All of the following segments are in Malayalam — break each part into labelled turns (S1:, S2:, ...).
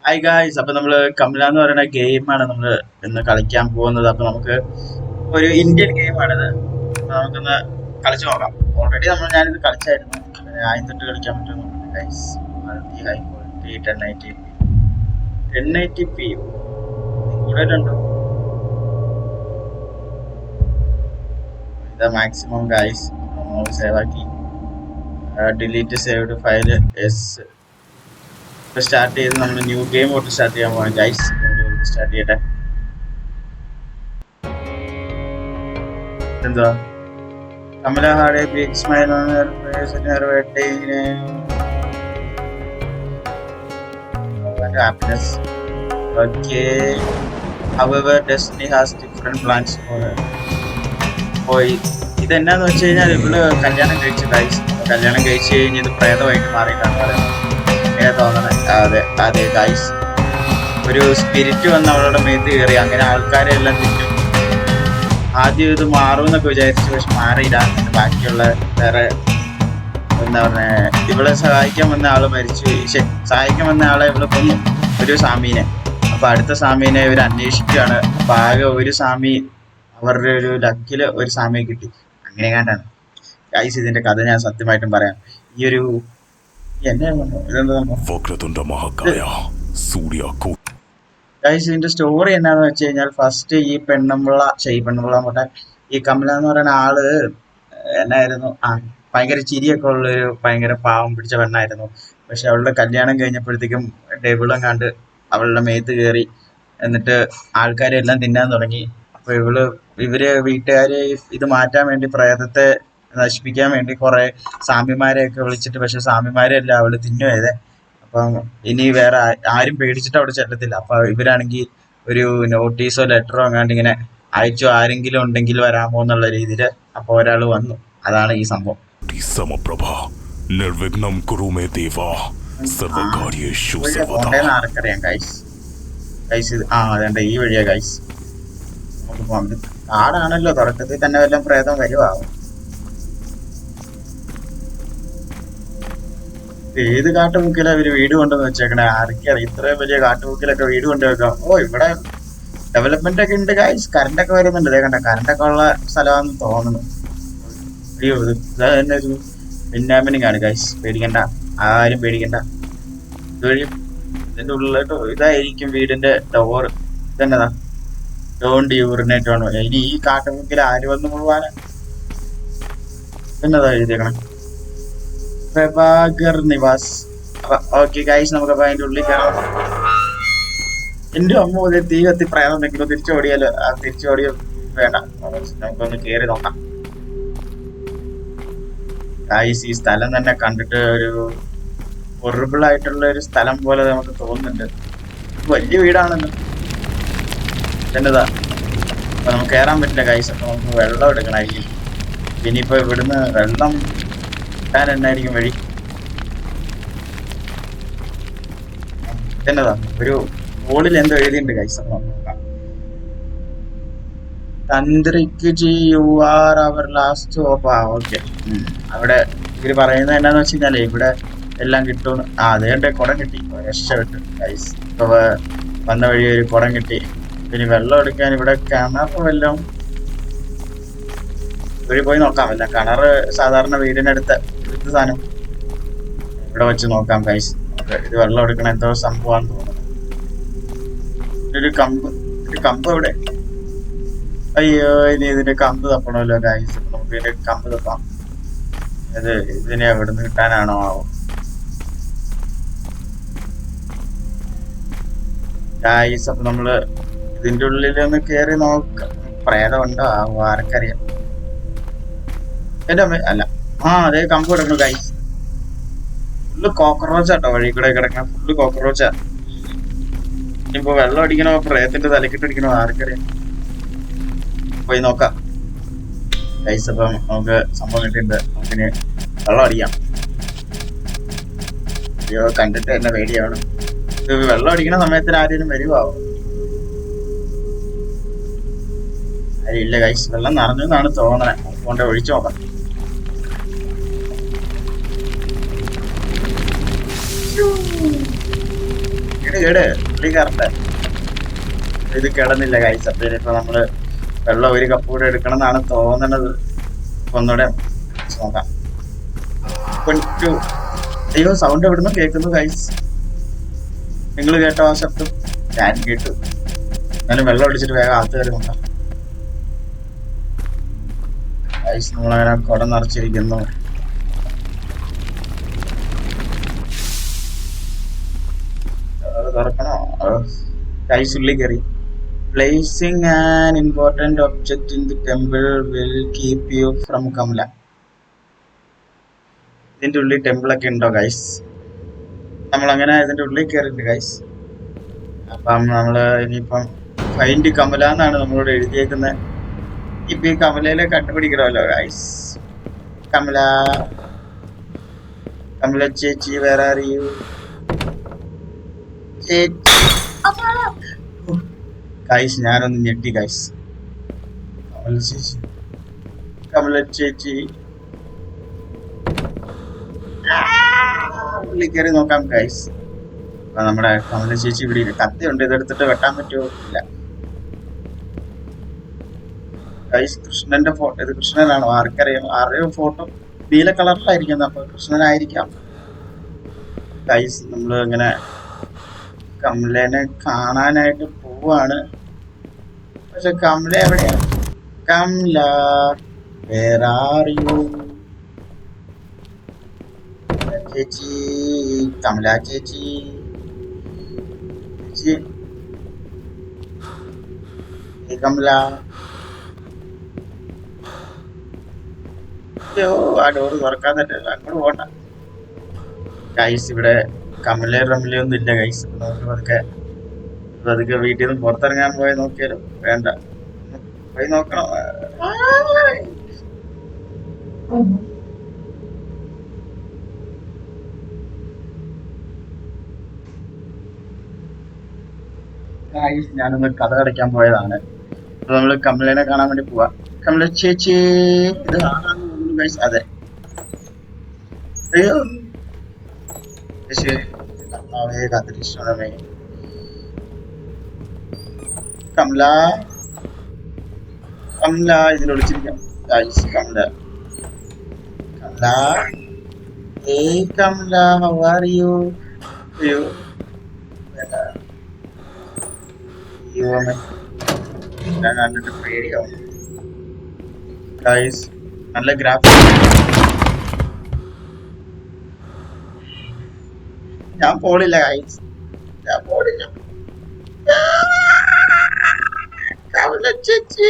S1: ഹായ് ഗായ്സ്, അപ്പൊ നമ്മള് കമല എന്ന് പറയുന്ന ഗെയിമാണ് നമ്മൾ ഇന്ന് കളിക്കാൻ പോകുന്നത്. അപ്പൊ നമുക്ക് ഒരു ഇന്ത്യൻ ഗെയിമാണിത്. അപ്പൊ നമുക്കൊന്ന് കളിച്ചു നോക്കാം. ഓൾറെഡി ഞാനിത് കളിച്ചായിരുന്നു. ആദ്യം തൊട്ട് കളിക്കാൻ പറ്റുമെന്ന് ഗൈസ്. High quality 1080p കൂടുതലുണ്ടോ? ഇതാ മാക്സിമം ഗൈസ്. സേവ് ആക്കി delete saved file S start ചെയ്ത് നമ്മൾ ന്യൂ ഗെയിം തൊട്ട് സ്റ്റാർട്ട് ചെയ്യാൻ പോകാം ഗൈസ്. സ്റ്റാർട്ട് ചെയ്യട്ടെ. എന്താ Kamala had a big smile on her face in her wedding and happiness. Okay. However, Destiny has different plans for her. പോയി ഇതെന്നാന്ന് വെച്ച് കഴിഞ്ഞാൽ ഇവള് കല്യാണം കഴിച്ചു ഗൈസ്. കല്യാണം കഴിച്ച് കഴിഞ്ഞ് ഇത് പ്രേതമായിട്ട് മാറിയിട്ടാണ് പറയുന്നത്. എങ്ങനെ തോന്നണേ? അതെ അതെ ഗൈസ്. ഒരു സ്പിരിറ്റ് വന്ന് അവളുടെ മേത്ത് കയറി. അങ്ങനെ ആൾക്കാരെ എല്ലാം തിന്നും. ആദ്യം ഇത് മാറുമെന്നൊക്കെ വിചാരിച്ചു, പക്ഷെ മാറിയില്ല. ബാക്കിയുള്ള വേറെ എന്താ പറഞ്ഞ ഇവളെ സഹായിക്കാൻ വന്ന ആള് മരിച്ചു. സഹായിക്കാൻ വന്ന ആളെ ഇവളെ കൊന്നു, ഒരു സാമീനെ. അപ്പൊ അടുത്ത സാമീനെ ഇവർ അന്വേഷിക്കുകയാണ്. അപ്പൊ ആകെ ഒരു സാമി, അവരുടെ ഒരു ലക്കില് ഒരു സാമിയെ കിട്ടി. അങ്ങനെ കണ്ടാണ് ഗൈസ് ഇതിന്റെ കഥ ഞാൻ സത്യമായിട്ടും പറയാം. ഈ ഒരു ഗൈസ് ഇതിന്റെ സ്റ്റോറി എന്നാന്ന് വെച്ച് കഴിഞ്ഞാൽ, ഫസ്റ്റ് ഈ പെണ്ണുമ്പിള്ള പോട്ടെ, ഈ കമല എന്ന് പറയുന്ന ആള് എന്നായിരുന്നു, ഭയങ്കര ചിരിയൊക്കെ ഉള്ളൊരു ഭയങ്കര പാവം പിടിച്ച പെണ്ണായിരുന്നു. പക്ഷെ അവളുടെ കല്യാണം കഴിഞ്ഞപ്പോഴത്തേക്കും ഡെവിളും കണ്ട് അവളുടെ മേത്ത് കയറി. എന്നിട്ട് ആൾക്കാരെ എല്ലാം തിന്നാൻ തുടങ്ങി. അപ്പൊ ഇവര് വീട്ടുകാര് ഇത് മാറ്റാൻ വേണ്ടി, പ്രേതത്തെ നശിപ്പിക്കാൻ വേണ്ടി കുറെ സാമിമാരെയൊക്കെ വിളിച്ചിട്ട്, പക്ഷെ സാമിമാരെ അല്ല അവള് തിന്നുപോയതേ. അപ്പം ഇനി വേറെ ആരും പേടിച്ചിട്ട് അവിടെ ചെല്ലത്തില്ല. അപ്പൊ ഇവരാണെങ്കിൽ ഒരു നോട്ടീസോ ലെറ്ററോ അങ്ങാണ്ട് ഇങ്ങനെ അയച്ചു, ആരെങ്കിലും ഉണ്ടെങ്കിൽ വരാമോ എന്നുള്ള രീതിയിൽ. അപ്പൊ ഒരാൾ വന്നു. അതാണ് ഈ സംഭവം. ആർക്കറിയാം ഗൈസ്. ഇത് അതേണ്ട ഈ വഴിയാ ഗൈസ്. നമുക്ക് പോകാൻ കാടാണല്ലോ, തുടക്കത്തിൽ തന്നെ വല്ലതും പ്രേതം വരുവാകും. ഏത് കാട്ടുമുക്കിലാ ഇവര് വീട് കൊണ്ടുവന്ന് വെച്ചേക്കണേ? ആർക്കറിയാം. ഇത്രയും വലിയ കാട്ടുമുക്കിലൊക്കെ വീട് കൊണ്ടുവെക്കാം. ഇവിടെ ഡെവലപ്മെന്റ് ഒക്കെ ഉണ്ട് ഗൈസ്. കറണ്ടൊക്കെ വരുന്നുണ്ട്. ഇതേ കണ്ട, കറണ്ടൊക്കെ ഉള്ള സ്ഥലമാണെന്ന് തോന്നുന്നു. അയ്യോ, ഇത് തന്നെ ഒരു പിന്നാമിനിങ് ആണ് ഗൈസ്. പേടിക്കണ്ട, ആരും പേടിക്കണ്ട. ഇതുവഴി ഇതിന്റെ ഉള്ളിലോട്ട് ഇതായിരിക്കും വീടിന്റെ ഡോർ. ഇതന്നെതാ, ഡോണ്ട് യൂറിനേറ്റ് ആണ്. ഇനി ഈ കാട്ടുമുക്കിൽ ആര് വന്ന് മുഴുവാന് എന്നതാ എഴുതിയേക്കണം? പ്രഭാകർ നിവാസ്. ഓക്കെ ഗൈസ്, നമുക്ക് അപ്പൊ അതിന്റെ ഉള്ളിൽ കയറാം. എന്റെ അമ്മ തീ കത്തി പ്രേതം നിൽക്കുന്നു. തിരിച്ചോടിയാലോ? തിരിച്ചോടിയോ? വേണ്ട, നമുക്കൊന്ന് കേറി നോക്കാം ഗൈസ്. ഈ സ്ഥലം തന്നെ കണ്ടിട്ട് ഒരു ഹൊറിബിൾ ആയിട്ടുള്ള ഒരു സ്ഥലം പോലെ നമുക്ക് തോന്നുന്നുണ്ട്. വലിയ വീടാണല്ലോ. എന്നതാ, അപ്പൊ നമുക്ക് കയറാൻ പറ്റില്ല ഗൈസ്. അപ്പൊ നമുക്ക് വെള്ളം എടുക്കണമായിരിക്കും. ഇനിയിപ്പോ ഇവിടുന്ന് വെള്ളം എന്നായിരിക്കും വഴി? എന്നതാ, ഒരു ബോർഡിൽ എന്തോ എഴുതിയിട്ടുണ്ട് ഗൈസ്. തന്ത്രിക്ക് ji you are our last hope. Okay, അവിടെ ഇവര് പറയുന്നത് എന്നാന്ന് വെച്ച് കഴിഞ്ഞാലേ, ഇവിടെ എല്ലാം കിട്ടും. അതേണ്ട കുടം കിട്ടി, രക്ഷപ്പെട്ടു ഗൈസ്. ഇപ്പൊ വന്ന വഴി ഒരു കുടം കിട്ടി. പിന്നെ വെള്ളം എടുക്കാൻ ഇവിടെ കിണർ വല്ലതും ഇവിടെ പോയി നോക്കാം. അല്ല, കിണറ് സാധാരണ വീടിനടുത്ത സാധനം ഇവിടെ വെച്ച് നോക്കാം ഗൈസ്. ഇത് വെള്ളം എടുക്കണ എന്തോ സംഭവമാണെന്ന് തോന്നുന്നു. ഒരു കമ്പ് ഇവിടെ. അയ്യോ, ഇനി ഇതിന്റെ കമ്പ് തപ്പണമല്ലോ ഗൈസ്. നമുക്ക് ഇതിന്റെ കമ്പ് തപ്പാം. ഇതിനെ എവിടുന്ന് കിട്ടാനാണോ ആവോ ഗൈസ്. അപ്പൊ നമ്മള് ഇതിന്റെ ഉള്ളിലൊന്ന് കേറി നോക്കാം. പ്രേതം ഉണ്ടോ ആവോ? ആർക്കറിയാം. എന്റെ അമ്മ അല്ല. അതേ കമ്പ് കിടക്കുന്നു ഗൈസ്. ഫുള്ള് കോക്രോച്ചാട്ടോ വഴി കൂടെ കിടക്കണം. ഫുള്ള് കോക്രോച്ചാ. ഇനിയിപ്പോ വെള്ളം അടിക്കണോ പ്രേതത്തിന്റെ തലക്കിട്ട് അടിക്കണോ ആർക്കറിയാം. പോയി നോക്കാം ഗൈസ്. അപ്പം നമുക്ക് സംഭവം കിട്ടിയിട്ടുണ്ട്. നമുക്കിനി വെള്ളം അടിക്കാം. അയ്യോ, കണ്ടിട്ട് തന്നെ പേടിയാണ്. ഇത് വെള്ളം അടിക്കണ സമയത്തിന് ആരെങ്കിലും വരുവാവും? ആരില്ല ഗൈസ്. വെള്ളം നിറഞ്ഞു എന്നാണ് തോന്നണേ. കൊണ്ട് ഒഴിച്ചു നോക്കാം. കേട് പുള്ളി കയറട്ടെ. ഇത് കിടന്നില്ല ഗൈസ്. അപ്പൊ ഇനിയിപ്പോ നമ്മള് വെള്ളം ഒരു കപ്പ് കൂടെ എടുക്കണം എന്നാണ് തോന്നണത്. ഒന്നുകൂടെ നോക്കാം. അയ്യോ സൗണ്ട് എവിടുന്ന് കേൾക്കുന്നു ഗൈസ്? നിങ്ങൾ കേട്ടോ ആ ശബ്ദം? ഞാൻ കേട്ടു. എന്നാലും വെള്ളം അടിച്ചിട്ട് വേഗം അകത്ത് കയറി നോക്കാം ഗൈസ്. നമ്മളങ്ങനെ കുടം നിറച്ചിരിക്കുന്നു. തുറക്കണോ? ഗൈസ് ഉള്ളിൽ കയറി. Placing an important object in the temple will keep you from Kamala. ഇതിന്റെ ഉള്ളിൽ ടെമ്പിളൊക്കെ ഉണ്ടോ ഗൈസ്? നമ്മളങ്ങനെ ഇതിന്റെ ഉള്ളിൽ കയറിയിട്ടുണ്ട് ഗൈസ്. അപ്പം നമ്മള് ഇനിയിപ്പം ഫൈൻഡ് കമല എന്നാണ് നമ്മളോട് എഴുതിയേക്കുന്നത്. ഇപ്പൊ ഈ കമലയിലെ കണ്ടുപിടിക്കണമല്ലോ ഗൈസ്. കമല, കമല ചേച്ചി, വേറെ അറിയൂ ചേച്ചി. ഗൈസ് ഞാനൊന്ന് ഞെട്ടി ഗൈസ്. കമല ചേച്ചി, കമല ചേച്ചി. ഉള്ളിൽ കയറി നോക്കാം ഗൈസ്. അപ്പൊ നമ്മുടെ കമല ചേച്ചി ഇവിടെ കത്തിയുണ്ട്. ഇതെടുത്തിട്ട് വെട്ടാൻ പറ്റുമോ? ഇല്ല ഗൈസ്. കൃഷ്ണന്റെ ഫോട്ടോ. ഇത് കൃഷ്ണനാണോ? ആർക്കറിയാം. ആരുടെയോ ഫോട്ടോ നീല കളറിലായിരിക്കുന്നത്. അപ്പൊ കൃഷ്ണനായിരിക്കാം ഗൈസ്. നമ്മള് ഇങ്ങനെ കമലേനെ കാണാനായിട്ട് പോവാണ്. പക്ഷെ കമല എവിടെയാ? Kamala, where are you? ചേച്ചി, കമല ചേച്ചി, ചേച്ചി, കമല. ആ ഡോറ് തുറക്കാൻ പറ്റില്ല. അങ്ങോട്ട് പോകണ്ട ഗൈസ്. ഇവിടെ കമലയും റമലയൊന്നും ഇല്ല ഗൈസ്. നമുക്ക് പതുക്കെ വീട്ടിൽ നിന്ന് പുറത്തിറങ്ങാൻ പോയി നോക്കിയാലും വേണ്ട. പോയി നോക്കണം. ഞാനൊന്ന് കഥ അടയ്ക്കാൻ പോയതാണ്. അപ്പൊ നമ്മള് കമലേനെ കാണാൻ വേണ്ടി പോവാ. കമല ചേച്ചി, ഇത് ആരാന്ന് തോന്നുന്നു ഗൈസ്. അതെ. അയ്യോ കാത്തിരിക്കണമേ. കമല, കമല, ഇതിൽ വിളിച്ചിരിക്കാം ഗൈസ്. കമല, കമല, ഏയ് കമല, ഹൗ ആർ യു? അയ്യോ ഞാൻ കണ്ടിട്ട് പേടിയാവും ഗൈസ്. നല്ല ഗ്രാഫിക്സ്. ഞാൻ പോണില്ല ഗൈസ്, ഞാൻ പോണില്ല. കമല ചേച്ചി,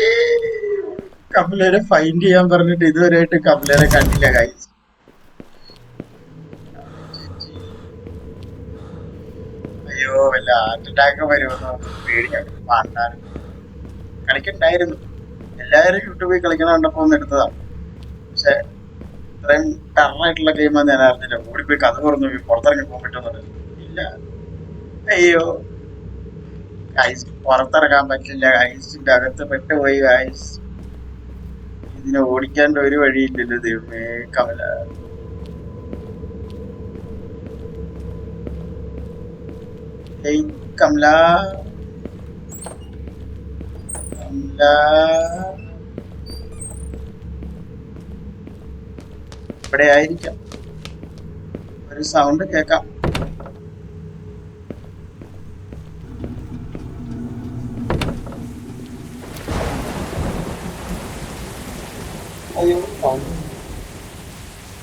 S1: കമലേനെ ഫൈൻഡ് ചെയ്യാൻ പറഞ്ഞിട്ട് ഇതുവരെയായിട്ട് കമലേനെ കണ്ടില്ല ഗൈസ്. അയ്യോ വല്ല ഹാർട്ട് അറ്റാക്ക് വരുമെന്നോ പേടിയാണ്. പാണ്ടാണ് കളിക്കണ്ടായിരുന്നു. എല്ലാവരും യൂട്യൂബിൽ കളിക്കണ കണ്ടപ്പോ ഒന്ന് എടുത്തതാണ്. പക്ഷെ ഇത്രയും ടറായിട്ടുള്ള ഗെയിമാന്ന് ഞാൻ അറിഞ്ഞില്ല. ഓടിപ്പോയി കഥ തുറന്നു പുറത്തിറങ്ങി പോകാൻ പറ്റുമെന്നുണ്ട്. ഇല്ല. അയ്യോ ഗൈസ്, പുറത്തിറങ്ങാൻ പറ്റില്ല. ഗൈസിന്റെ അകത്ത് പെട്ടുപോയി ഗൈസ്. ഇതിനെ ഓടിക്കാൻ ഒരു വഴിയില്ലല്ലോ ദൈവമേ. കമല, കമല, കമല. ഇവിടെ ആയിരിക്കാം. ഒരു സൗണ്ട് കേക്കാം. അയ്യോ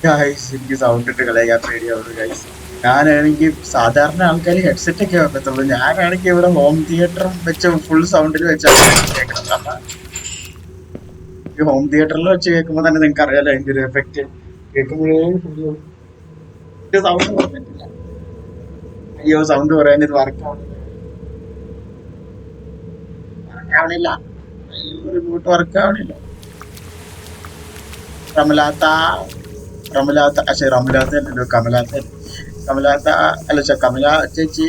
S1: ഗൈസ്, എനിക്ക് സൗണ്ട് ഇട്ട് കളയാൻ പേടിയാവുന്നു ഗൈസ്. ഞാനാണെങ്കിൽ സാധാരണ ആൾക്കാർ ഹെഡ്സെറ്റ് ഒക്കെ വെക്കത്തുള്ളൂ. ഞാനാണെങ്കിൽ ഇവിടെ ഹോം തിയേറ്ററും വെച്ച് ഫുൾ സൗണ്ടിൽ വെച്ചാണ് കേൾക്കുന്നത്. അപ്പൊ ഈ ഹോം തിയേറ്ററിൽ വെച്ച് കേൾക്കുമ്പോൾ തന്നെ നിങ്ങൾക്ക് അറിയാലോ അതിന്റെ ഒരു എഫക്റ്റ്. കേൾക്കുമ്പോഴേ സൗണ്ട് പറഞ്ഞിട്ടില്ല. അയ്യോ സൗണ്ട് പറയാൻ ഇത് വർക്കാവണില്ല. അയ്യോ റിമോട്ട് വർക്കാവണില്ല. റമലാത്ത, റമലാത്ത, പക്ഷെ റമലാത്ത അല്ലല്ലോ, കമലാത്ത. കമലാത്ത അല്ല, കമല ചേച്ചി,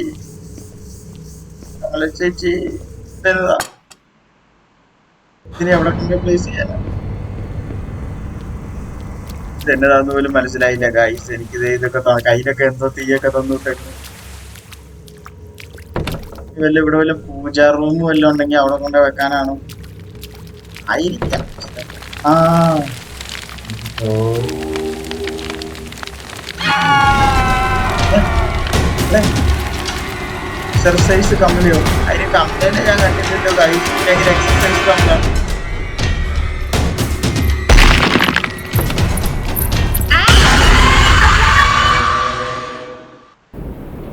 S1: കമല ചേച്ചി. ഇതിനെ എവിടെ കൊണ്ട് പ്ലേസ് ചെയ്യാനാ? ഇതെന്നതാന്ന് പോലും മനസ്സിലായില്ല ഗൈസ്. എനിക്കിത് ഇതൊക്കെ കയ്യിലൊക്കെ എന്തോ തീയൊക്കെ തന്നിട്ടുണ്ട്. ഇവിടെ വല്ല പൂജാ റൂം വല്ലതും ഉണ്ടെങ്കിൽ അവിടെ കൊണ്ട് വെക്കാനാണോ ആയിരിക്കാം. ആ എക്സർസൈസ് കമ്പനിയോ? അതിന് കമ്പനി ഞാൻ കണ്ടിട്ടുണ്ടോ ഗൈസ്? എക്സർസൈസ് കമ്പനി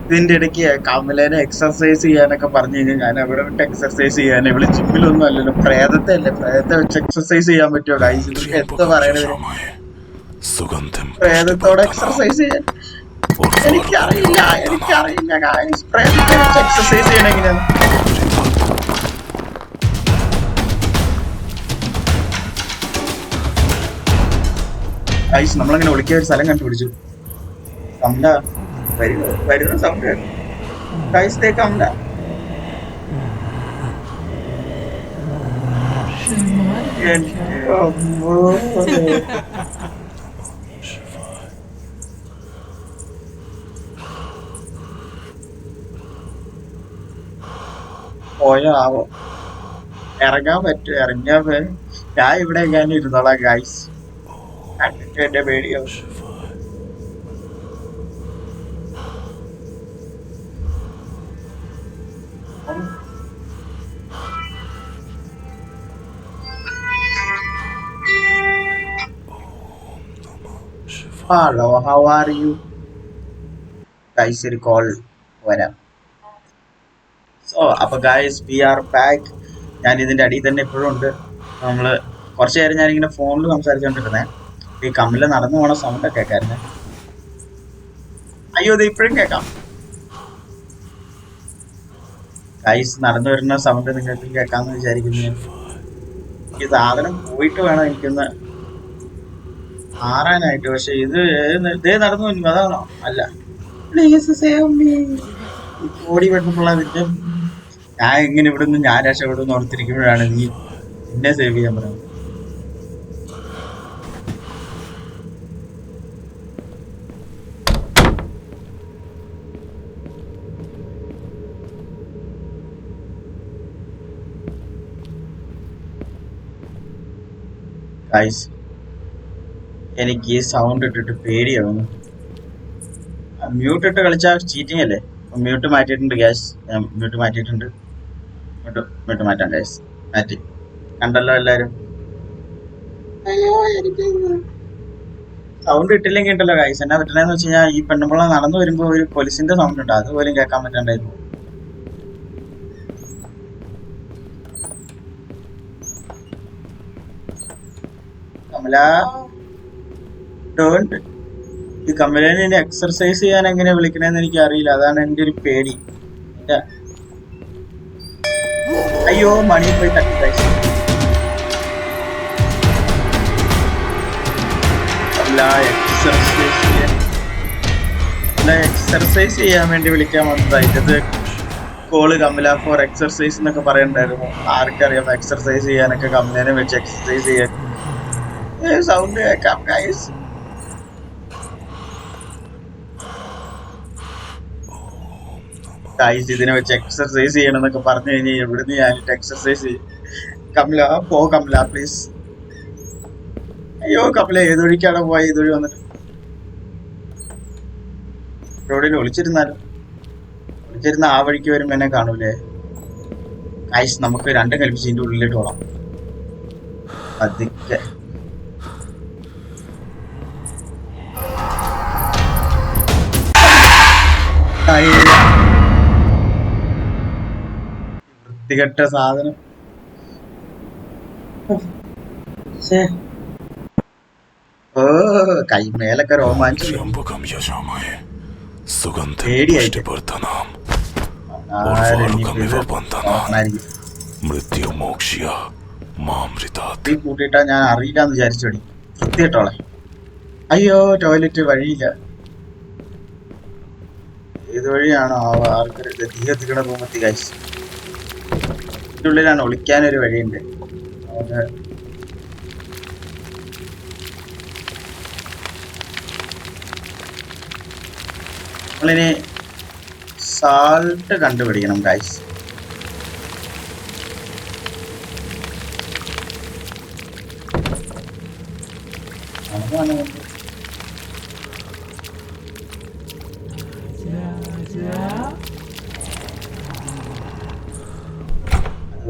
S1: ഇതിന്റെ ഇടയ്ക്ക് കമലേനെ എക്സർസൈസ് ചെയ്യാനൊക്കെ പറഞ്ഞു കഴിഞ്ഞാൽ ഞാൻ അവിടെ വിട്ട് എക്സർസൈസ് ചെയ്യാൻ ഇവിടെ ജിമ്മിലൊന്നും അല്ലല്ലോ. പ്രേതത്തെ അല്ലേ, പ്രേതത്തെ വെച്ച് എക്സർസൈസ് ചെയ്യാൻ പറ്റുമോ ഗൈസ്? ഇവർക്ക് എന്താ പറയണത്? പ്രേതത്തോടെ എക്സർസൈസ് ചെയ്യാൻ എനിക്കറിയില്ല ഗൈസ്. പ്രേതത്തെ വെച്ച് എക്സർസൈസ് ചെയ്യണം എങ്ങനെയാണ്? ഗൈസ് നമ്മളങ്ങനെ വിളിക്കാൻ ഒരു സ്ഥലം കണ്ടുപിടിച്ചു. കമല വരുന്ന സൗണ്ട് ഗൈസ്, കമല പോയോ ആവോ? ഇറങ്ങാൻ പറ്റും, ഇറങ്ങിയാ ഞാൻ ഇവിടെ എങ്ങാനും ഇരുന്നോളാം ഗൈസ്. കണ്ടിട്ട് എന്റെ പേടിയാവും. Hello, how are you? Guys, ഒരു കോൾ വരാം. സോ അപ്പൊ ഗൈസ് വി ആർ ബാക്ക്. ഞാൻ ഇതിന്റെ അടിയിൽ തന്നെ ഇപ്പോഴും ഉണ്ട്. നമ്മള് കുറച്ചു നേരം ഞാനിങ്ങനെ ഫോണിൽ സംസാരിച്ചോണ്ടിരുന്നേ. ഈ കമ്മില് നടന്നു പോണ സൗണ്ട് കേൾക്കാരുന്നേ. അയ്യോ ഇത് ഇപ്പോഴും കേൾക്കാം ഗൈസ്. നടന്നു വരുന്ന സൗണ്ട് നിങ്ങൾക്ക് കേൾക്കാമെന്ന് വിചാരിക്കുന്നു. ഈ സാധനം പോയിട്ട് വേണം എനിക്കൊന്ന് മാറാനായിട്ട്. പക്ഷെ ഇത് ഇതേ നടന്നു വരുന്നു, അതാണോ? അല്ല, ഓടി വെട്ടുമ്പോൾ അതിന്റെ ഞാൻ എങ്ങനെ ഇവിടുന്ന് ഞാൻ രക്ഷപ്പെടുന്നു ഓർത്തിരിക്കുമ്പോഴാണ് നീ എന്നെ സേവ് ചെയ്യാൻ പറയുന്നത്. ഗൈസ് എനിക്ക് ഈ സൗണ്ട് ഇട്ടിട്ട് പേടിയാവുന്നു. മ്യൂട്ട് ഇട്ട് കളിച്ചാൽ ചീറ്റിംഗ് അല്ലേ? മ്യൂട്ട് മാറ്റിയിട്ടുണ്ട് ഗ്യാസ്, ഞാൻ മ്യൂട്ട് മാറ്റിയിട്ടുണ്ട്. മ്യൂട്ട് മാറ്റാം ഗ്യാസ്, മാറ്റി. കണ്ടല്ലോ എല്ലാരും. സൗണ്ട് ഇട്ടില്ലെങ്കിൽ ഉണ്ടല്ലോ ഗൈസ് എന്നാ പറ്റണെന്ന് വെച്ച് കഴിഞ്ഞാൽ ഈ പെണ്ണുമ്പള നടന്നു വരുമ്പോ ഒരു പോലീസിന്റെ സൗണ്ട് ഉണ്ട്, അതുപോലും കേൾക്കാൻ പറ്റണ്ടായിരുന്നു. കമല ഡോണ്ട്. ഈ കമലേനെ ഇനി എക്സർസൈസ് ചെയ്യാൻ എങ്ങനെ വിളിക്കണെന്ന് എനിക്ക് അറിയില്ല, അതാണ് എന്റെ ഒരു പേടി. അയ്യോ മണി പോയി തട്ടി ഗൈസ്. എക്സർസൈസ് ചെയ്യാൻ വേണ്ടി വിളിക്കാൻ വന്നതായിട്ടത്. കോള് കമല ഫോർ എക്സർസൈസ് എന്നൊക്കെ പറയണ്ടായിരുന്നു. ആർക്കറിയാം എക്സർസൈസ് ചെയ്യാനൊക്കെ കമലേനെ വെച്ച് എക്സർസൈസ് ചെയ്യാൻ. സൗണ്ട് കേൾക്കാം ഗൈസ്. ഗൈസ് ഇതിനെ വെച്ച് എക്സർസൈസ് ചെയ്യണം എന്നൊക്കെ പറഞ്ഞു കഴിഞ്ഞാൽ എവിടുന്ന് ഞാനിട്ട് എക്സർസൈസ് ചെയ്യും? കമല പോ, കമല പ്ലീസ്. അയ്യോ കമല ഏതൊഴിക്കാണോ പോയ? ഇതൊഴി വന്നിട്ട് എവിടെയും ഒളിച്ചിരുന്ന ആ വഴിക്ക് വരുമ്പോ എന്നെ കാണൂലേ? ഗൈസ് നമുക്ക് രണ്ടും കൽപ്പിച്ച് ഇതിന്റെ ഉള്ളിലേക്ക് പോകാം പതുക്കെ. വൃത്തികെട്ട സാധനം. ഓ കൈമേലൊക്കെ രോമാഞ്ചം. പേടിയായിട്ട് കൂട്ടിയിട്ടാ ഞാൻ അറിയില്ലാന്ന് വിചാരിച്ചോടി. വൃത്തികെട്ടോളെ. അയ്യോ ടോയ്ലറ്റ് വഴിയില്ല. ഏത് വഴിയാണോ ആൾക്കാർ തീ കത്തിക്കണ റൂമെത്തി ഗൈസ്. ഇതിന്റെ ഉള്ളിലാണ് ഒളിക്കാനൊരു വഴിയുണ്ട്. നമ്മളിനി സാൾട്ട് കണ്ടുപിടിക്കണം ഗൈസ്. അതാണ്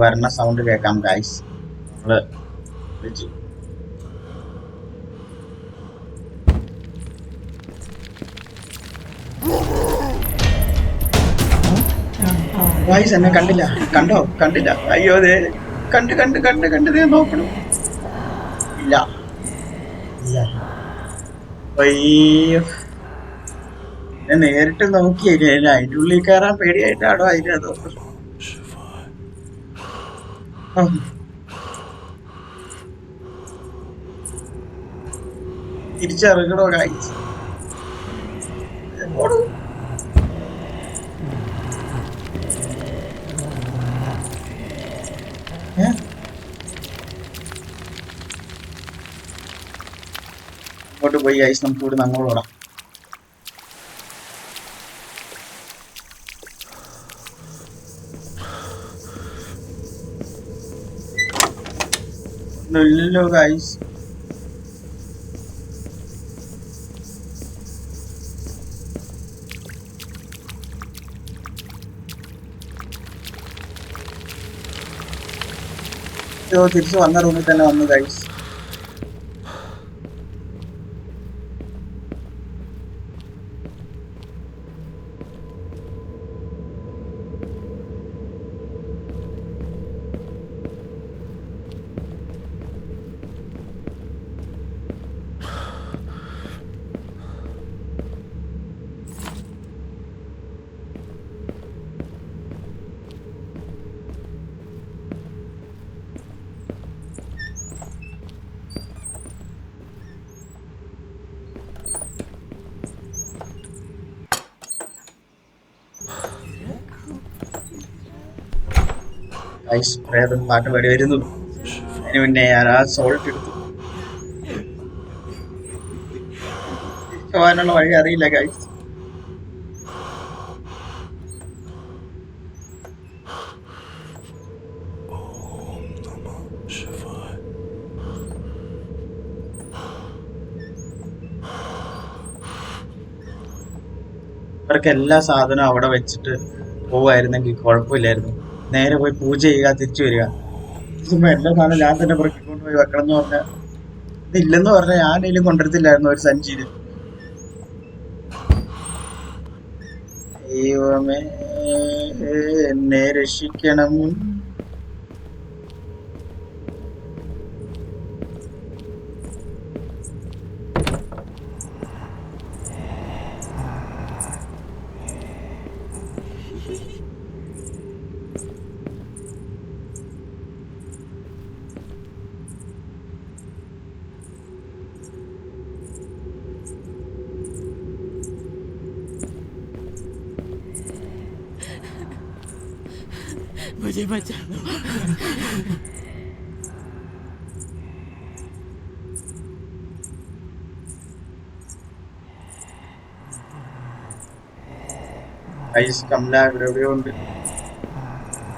S1: വരണ സൗണ്ട് കേൾക്കാം ഗൈസ്. നമ്മള് ഗൈസ് എന്നെ കണ്ടില്ല. കണ്ടില്ല. അയ്യോ അതെ കണ്ട് നോക്കണം. ഇല്ല അയ്യോ, ഞാൻ നേരിട്ട് നോക്കിയില്ലേ, അതിൻ്റെ ഉള്ളിൽ കയറാൻ പേടിയായിട്ടാണോ അതിനതോ തിരിച്ചിറങ്ങണോ ഗൈസ്? അങ്ങോട്ട് പോയി ഗൈസ്, നമുക്ക് ഇവിടെ അങ്ങോട്ടോടാം. ഇല്ലല്ലോ ഗൈസ്. തിരിച്ചു വന്ന റൂമിൽ തന്നെ വന്നു ഗൈസ്. ഗൈസ് പ്രേതം പാട്ട് പാടി വരുന്നു. അതിന് മുന്നേ ഞാൻ ആ സോൾട്ട് എടുത്തു. പോകാനുള്ള വഴി അറിയില്ല ഗൈസ്. ഇവർക്ക് എല്ലാ സാധനവും അവിടെ വെച്ചിട്ട് പോവായിരുന്നെങ്കിൽ കുഴപ്പമില്ലായിരുന്നു. നേരെ പോയി പൂജ ചെയ്യുക, തിരിച്ചു വരിക. ഇതുമ്പോ എല്ലാ സാധനം ഞാൻ തന്നെ പുറക്കിക്കൊണ്ട് പോയി വെക്കണം എന്ന് പറഞ്ഞാൽ, ഇതില്ലെന്ന് പറഞ്ഞാൽ ഞാനേലും കൊണ്ടുവരത്തില്ലായിരുന്നു ഒരു സഞ്ചിയില്. ദൈവമേ എന്നെ രക്ഷിക്കണം.
S2: मुझे बचा लो.
S1: ഗൈസ് കമല ഇവിടെ എവിടെയോ ഉണ്ട്.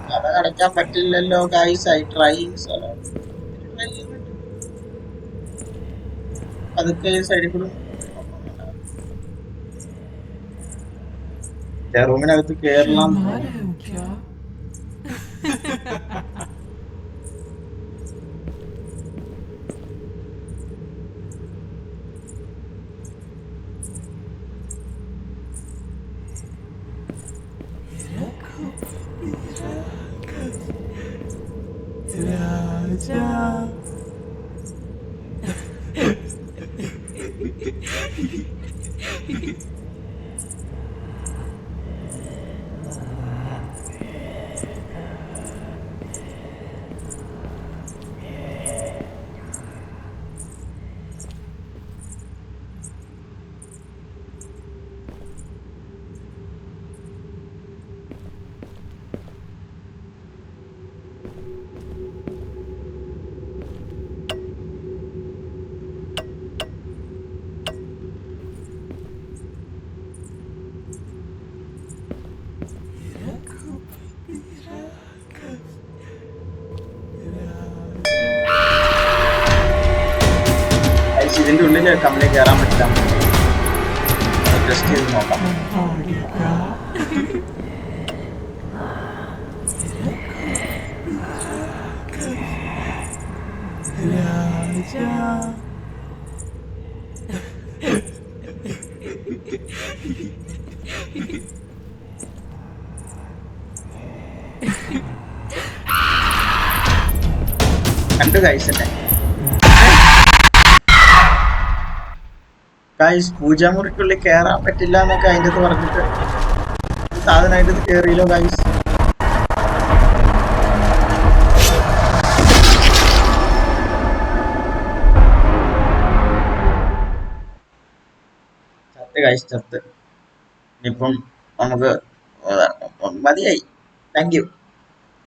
S1: കഥ അടയ്ക്കാൻ പറ്റില്ലല്ലോ ഗൈസ്. I try. അതൊക്കെ സൈഡിൽ കൂടെ റൂമിനകത്ത് കേരളം. ഇതിന്റെ ഉള്ളിൽ കമ്പനി കയറാൻ പറ്റില്ല. ടെസ്റ്റ് ചെയ്ത് നോക്കാം. കണ്ടു ഗൈസ് പൂജാമുറിക്കുള്ളിൽ കയറാൻ പറ്റില്ല എന്നൊക്കെ അതിൻ്റെ അടുത്ത് പറഞ്ഞിട്ട് സാധനമായിട്ട് കയറിയല്ലോ ഗൈസ്. ചത്ത് ഇനിയിപ്പം നമുക്ക് മതിയായി. Thank you.